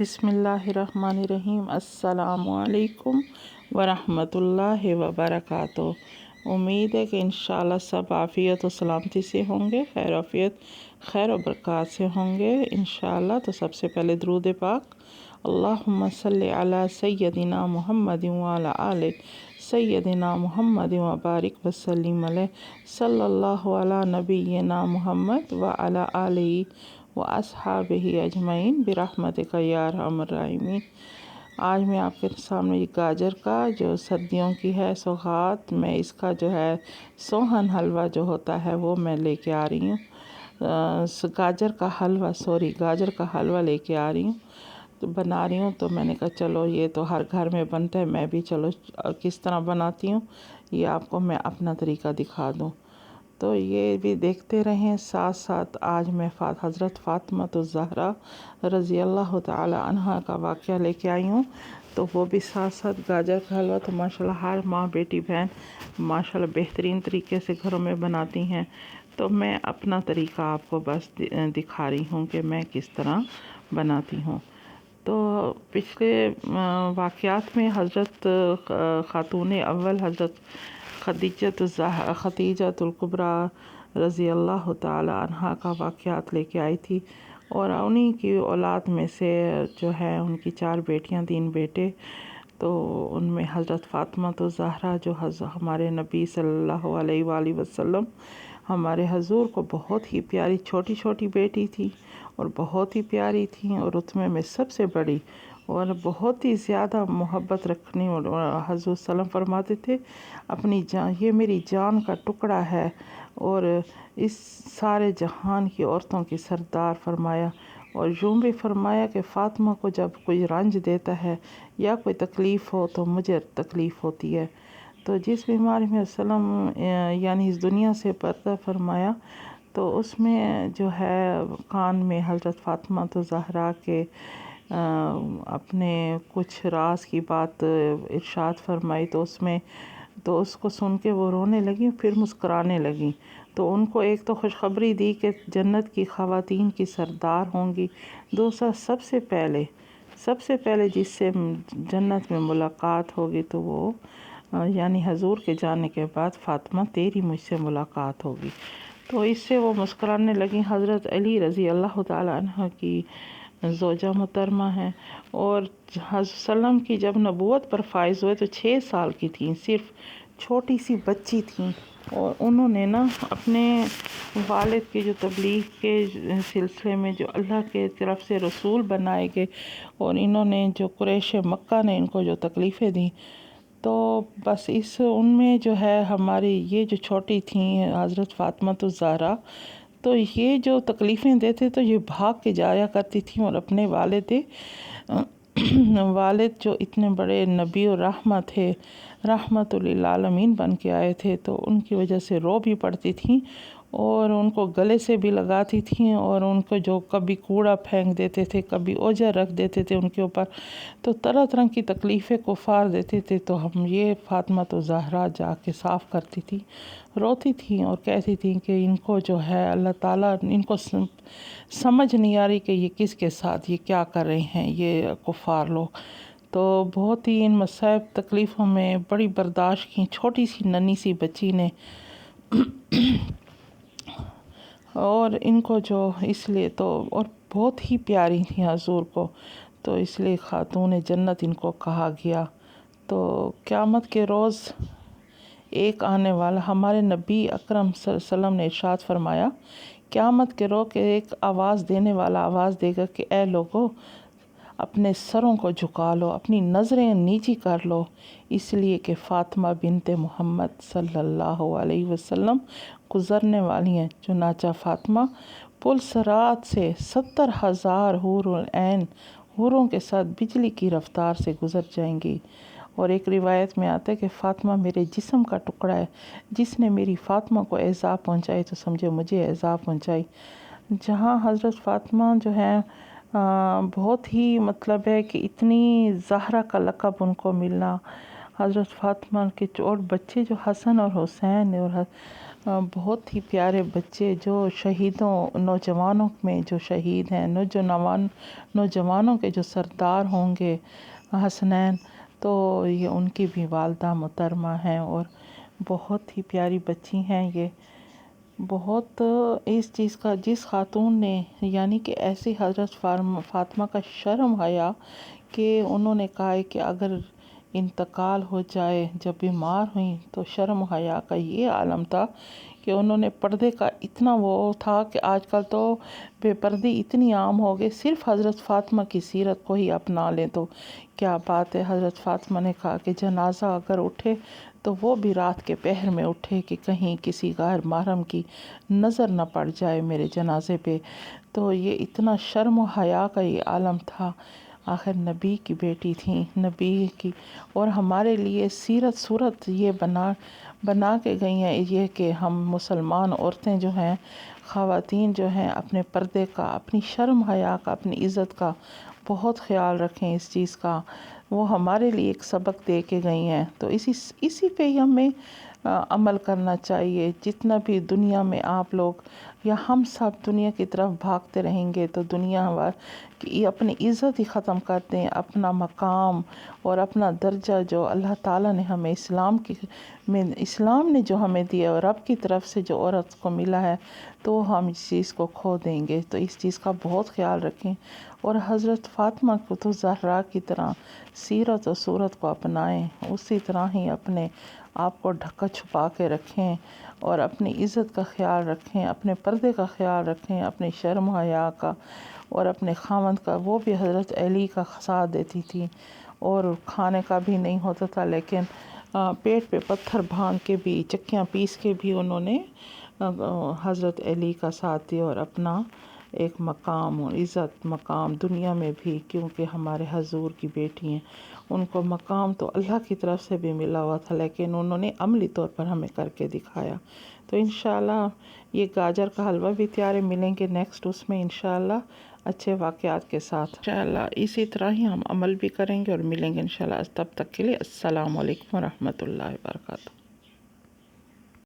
بسم اللہ الرحمن الرحیم۔ السلام علیکم ورحمۃ اللہ وبرکاتہ۔ امید ہے کہ انشاءاللہ سب عافیت و سلامتی سے ہوں گے، خیر و برکات سے ہوں گے انشاءاللہ۔ تو سب سے پہلے درود پاک، اللہم صلی علی سیدنا محمد وعلی آل سیدنا محمد وبارک وسلم علیہ، صلی اللہ علی نبینا محمد وعلی آلہ واصحابہ اجمعین برحمتک یا ارحم الراحمین۔ آج میں آپ کے سامنے یہ گاجر کا جو سردیوں کی ہے سوغات، میں اس کا جو ہے سوہن حلوہ جو ہوتا ہے وہ میں لے کے آ رہی ہوں۔ گاجر کا حلوہ لے کے آ رہی ہوں، تو بنا رہی ہوں۔ تو میں نے کہا چلو یہ تو ہر گھر میں بنتا ہے، میں بھی چلو کس طرح بناتی ہوں یہ آپ کو میں اپنا طریقہ دکھا دوں۔ تو یہ بھی دیکھتے رہیں، ساتھ ساتھ آج میں حضرت فاطمہ الزہرا رضی اللہ تعالی عنہا کا واقعہ لے کے آئی ہوں۔ تو وہ بھی ساتھ ساتھ گاجر کا حلوہ تو ماشاءاللہ ہر ماں بیٹی بہن ماشاءاللہ بہترین طریقے سے گھروں میں بناتی ہیں۔ تو میں اپنا طریقہ آپ کو بس دکھا رہی ہوں کہ میں کس طرح بناتی ہوں۔ تو پچھلے واقعات میں حضرت خاتون اول حضرت خدیجہ الکبریٰ رضی اللہ تعالی عنہا کا واقعات لے کے آئی تھی، اور انہی کی اولاد میں سے جو ہے ان کی 4 بیٹیاں 3 بیٹے۔ تو ان میں حضرت فاطمہ الزہرا جو ہمارے نبی صلی اللہ علیہ وآلہ وسلم ہمارے حضور کو بہت ہی پیاری چھوٹی بیٹی تھی، اور بہت ہی پیاری تھیں، اور رتبے میں سب سے بڑی، اور بہت ہی زیادہ محبت رکھنی۔ اور حضور سلام فرماتے تھے اپنی جان، یہ میری جان کا ٹکڑا ہے، اور اس سارے جہان کی عورتوں کی سردار فرمایا۔ اور یوں بھی فرمایا کہ فاطمہ کو جب کوئی رنج دیتا ہے یا کوئی تکلیف ہو تو مجھے تکلیف ہوتی ہے۔ تو جس بیماری میں وسلم یعنی اس دنیا سے پردہ فرمایا، تو اس میں جو ہے کان میں حضرت فاطمہ الزہرا کے اپنے کچھ راز کی بات ارشاد فرمائی، تو اس کو سن کے وہ رونے لگیں، پھر مسکرانے لگیں۔ تو ان کو ایک تو خوشخبری دی کہ جنت کی خواتین کی سردار ہوں گی، دوسرا سب سے پہلے جس سے جنت میں ملاقات ہوگی تو وہ یعنی حضور کے جانے کے بعد فاطمہ تیری مجھ سے ملاقات ہوگی۔ تو اس سے وہ مسکرانے لگیں۔ حضرت علی رضی اللہ تعالی عنہ کی زوجہ محترمہ ہیں، اور حضرت وسلم کی جب نبوت پر فائز ہوئے تو 6 سال کی تھیں، صرف چھوٹی سی بچی تھیں۔ اور انہوں نے اپنے والد کے جو تبلیغ کے سلسلے میں جو اللہ کے طرف سے رسول بنائے گئے، اور انہوں نے جو قریش مکہ نے ان کو جو تکلیفیں دیں، تو بس ان میں جو ہے ہماری یہ جو چھوٹی تھیں حضرت فاطمہ الزہرا، تو یہ جو تکلیفیں دیتے تو یہ بھاگ کے جایا کرتی تھیں، اور اپنے والد جو اتنے بڑے نبی الرحمہ تھے، رحمت للعالمین بن کے آئے تھے، تو ان کی وجہ سے رو بھی پڑتی تھیں، اور ان کو گلے سے بھی لگاتی تھیں، اور ان کو جو کبھی کوڑا پھینک دیتے تھے، کبھی اوجھا رکھ دیتے تھے ان کے اوپر، تو طرح طرح کی تکلیفیں کفار دیتے تھے۔ تو یہ فاطمہ الزہرا جا کے صاف کرتی تھی، روتی تھیں، اور کہتی تھیں کہ ان کو جو ہے اللہ تعالیٰ ان کو سمجھ نہیں آ رہی کہ یہ کس کے ساتھ یہ کیا کر رہے ہیں یہ کفار لوگ۔ تو بہت ہی ان مصائب تکلیفوں میں بڑی برداشت کی چھوٹی سی ننھی سی بچی نے، اور ان کو جو اس لیے تو اور بہت ہی پیاری تھی حضور کو، تو اس لیے خاتون جنت ان کو کہا گیا۔ تو قیامت کے روز ایک آنے والا، ہمارے نبی اکرم صلی اللہ علیہ وسلم نے ارشاد فرمایا، قیامت کے روز ایک آواز دینے والا آواز دے گا کہ اے لوگو، اپنے سروں کو جھکا لو، اپنی نظریں نیچی کر لو، اس لیے کہ فاطمہ بنت محمد صلی اللہ علیہ وسلم گزرنے والی ہیں۔ چنانچہ فاطمہ پل صراط سے 70,000 حور العین حوروں کے ساتھ بجلی کی رفتار سے گزر جائیں گی۔ اور ایک روایت میں آتا ہے کہ فاطمہ میرے جسم کا ٹکڑا ہے، جس نے میری فاطمہ کو ایذا پہنچائی تو سمجھے مجھے ایذا پہنچائی۔ جہاں حضرت فاطمہ جو ہے بہت ہی مطلب ہے کہ اتنی زہرا کا لقب ان کو ملنا، حضرت فاطمہ کے اور بچے جو حسن اور حسین اور بہت ہی پیارے بچے جو شہیدوں نوجوانوں میں جو شہید ہیں، نوجوانوں کے جو سردار ہوں گے حسنین، تو یہ ان کی بھی والدہ محترمہ ہیں اور بہت ہی پیاری بچی ہیں یہ۔ بہت اس چیز کا جس خاتون نے یعنی کہ ایسی حضرت فاطمہ کا شرم حیا کہ انہوں نے کہا ہے کہ اگر انتقال ہو جائے، جب بیمار ہوئیں تو شرم حیا کا یہ عالم تھا کہ انہوں نے پردے کا اتنا وہ تھا کہ آج کل تو بے پردی اتنی عام ہو گئی، صرف حضرت فاطمہ کی سیرت کو ہی اپنا لیں تو کیا بات ہے۔ حضرت فاطمہ نے کہا کہ جنازہ اگر اٹھے تو وہ بھی رات کے پہر میں اٹھے کہ کہیں کسی غیر محرم کی نظر نہ پڑ جائے میرے جنازے پہ۔ تو یہ اتنا شرم و حیا کا یہ عالم تھا، آخر نبی کی بیٹی تھیں، نبی کی، اور ہمارے لیے سیرت صورت یہ بنا کے گئی ہیں یہ کہ ہم مسلمان عورتیں جو ہیں، خواتین جو ہیں، اپنے پردے کا، اپنی شرم حیا کا، اپنی عزت کا بہت خیال رکھیں۔ اس چیز کا وہ ہمارے لیے ایک سبق دے کے گئی ہیں، تو اسی پہ ہی ہمیں عمل کرنا چاہیے۔ جتنا بھی دنیا میں آپ لوگ یا ہم سب دنیا کی طرف بھاگتے رہیں گے تو دنیا کی اپنی عزت ہی ختم کر دیں، اپنا مقام اور اپنا درجہ جو اللہ تعالیٰ نے ہمیں اسلام نے جو ہمیں دیا اور رب کی طرف سے جو عورت کو ملا ہے، تو ہم اس چیز کو کھو دیں گے۔ تو اس چیز کا بہت خیال رکھیں اور حضرت فاطمہ کو تو زہرا کی طرح سیرت و صورت کو اپنائیں، اسی طرح ہی اپنے آپ کو ڈھکا چھپا کے رکھیں اور اپنی عزت کا خیال رکھیں، اپنے پردے کا خیال رکھیں، اپنے شرم و حیا کا اور اپنے خاوند کا۔ وہ بھی حضرت علی کا ساتھ دیتی تھی اور کھانے کا بھی نہیں ہوتا تھا، لیکن پیٹ پہ پتھر باندھ کے بھی، چکیاں پیس کے بھی انہوں نے حضرت علی کا ساتھ دیا اور اپنا ایک مقام اور عزت مقام دنیا میں بھی، کیونکہ ہمارے حضور کی بیٹی ہیں، ان کو مقام تو اللہ کی طرف سے بھی ملا ہوا تھا، لیکن انہوں نے عملی طور پر ہمیں کر کے دکھایا۔ تو انشاءاللہ یہ گاجر کا حلوہ بھی تیار ہے، ملیں گے نیکسٹ اس میں انشاءاللہ اچھے واقعات کے ساتھ۔ انشاءاللہ اسی طرح ہی ہم عمل بھی کریں گے اور ملیں گے انشاءاللہ۔ تب تک کے لیے السلام علیکم ورحمۃ اللہ وبرکاتہ۔